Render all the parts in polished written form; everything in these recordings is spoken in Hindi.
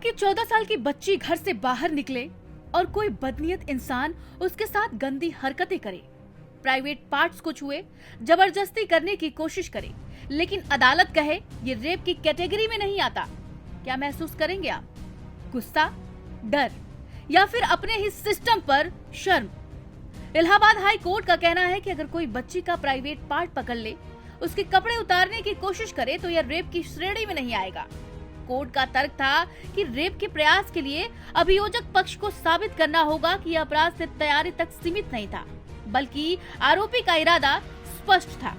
आपकी 14 साल की बच्ची घर से बाहर निकले और कोई बदनीयत इंसान उसके साथ गंदी हरकतें करे, प्राइवेट पार्ट्स को छुए, जबरदस्ती करने की कोशिश करे, लेकिन अदालत कहे ये रेप की कैटेगरी में नहीं आता। क्या महसूस करेंगे आप? गुस्सा, डर या फिर अपने ही सिस्टम पर शर्म? इलाहाबाद हाई कोर्ट का कहना है कि अगर कोई बच्ची का प्राइवेट पार्ट पकड़ ले, उसके कपड़े उतारने की कोशिश करे तो यह रेप की श्रेणी में नहीं आएगा। कोर्ट का तर्क था कि रेप के प्रयास के लिए अभियोजक पक्ष को साबित करना होगा कि यह अपराध सिर्फ तैयारी तक सीमित नहीं था, बल्कि आरोपी का इरादा स्पष्ट था।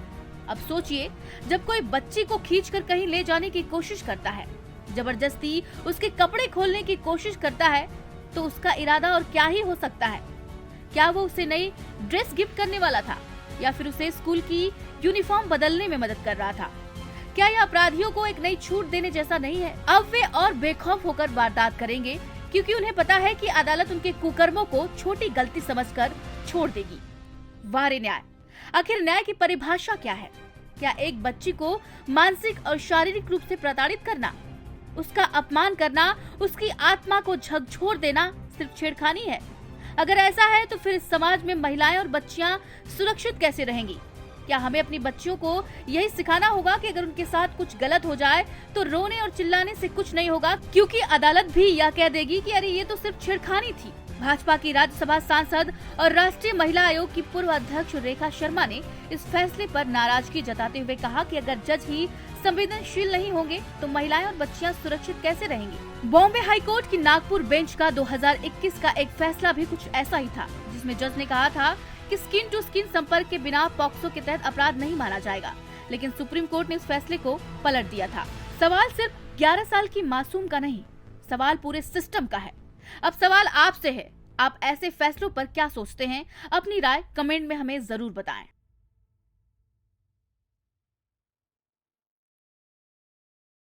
अब सोचिए, जब कोई बच्ची को खींचकर कहीं ले जाने की कोशिश करता है, जबरदस्ती उसके कपड़े खोलने की कोशिश करता है, तो उसका इरादा और क्या ही हो सकता है? क्या वो उसे नई ड्रेस गिफ्ट करने वाला था या फिर उसे स्कूल की यूनिफॉर्म बदलने में मदद कर रहा था? क्या यह अपराधियों को एक नई छूट देने जैसा नहीं है? अब वे और बेखौफ होकर वारदात करेंगे, क्योंकि उन्हें पता है कि अदालत उनके कुकर्मों को छोटी गलती समझकर छोड़ देगी। वारे न्याय, आखिर न्याय की परिभाषा क्या है? क्या एक बच्ची को मानसिक और शारीरिक रूप से प्रताड़ित करना, उसका अपमान करना, उसकी आत्मा को झकझोर देना सिर्फ छेड़खानी है? अगर ऐसा है तो फिर इस समाज में महिलाएं और बच्चियां सुरक्षित कैसे रहेंगी? क्या हमें अपनी बच्चियों को यही सिखाना होगा कि अगर उनके साथ कुछ गलत हो जाए तो रोने और चिल्लाने से कुछ नहीं होगा, क्योंकि अदालत भी यह कह देगी कि अरे ये तो सिर्फ छेड़खानी थी? भाजपा की राज्यसभा सांसद और राष्ट्रीय महिला आयोग की पूर्व अध्यक्ष रेखा शर्मा ने इस फैसले पर नाराजगी जताते हुए कहा कि अगर जज ही संवेदनशील नहीं होंगे तो महिलाएं और बच्चियां सुरक्षित कैसे रहेंगी? बॉम्बे हाई कोर्ट की नागपुर बेंच का 2021 का एक फैसला भी कुछ ऐसा ही था, जिसमें जज ने कहा था कि स्किन टू स्किन संपर्क के बिना पॉक्सो के तहत अपराध नहीं माना जाएगा, लेकिन सुप्रीम कोर्ट ने इस फैसले को पलट दिया था। सवाल सिर्फ 11 साल की मासूम का नहीं, सवाल पूरे सिस्टम का है। अब सवाल आपसे है, आप ऐसे फैसलों पर क्या सोचते हैं? अपनी राय कमेंट में हमें जरूर बताएं।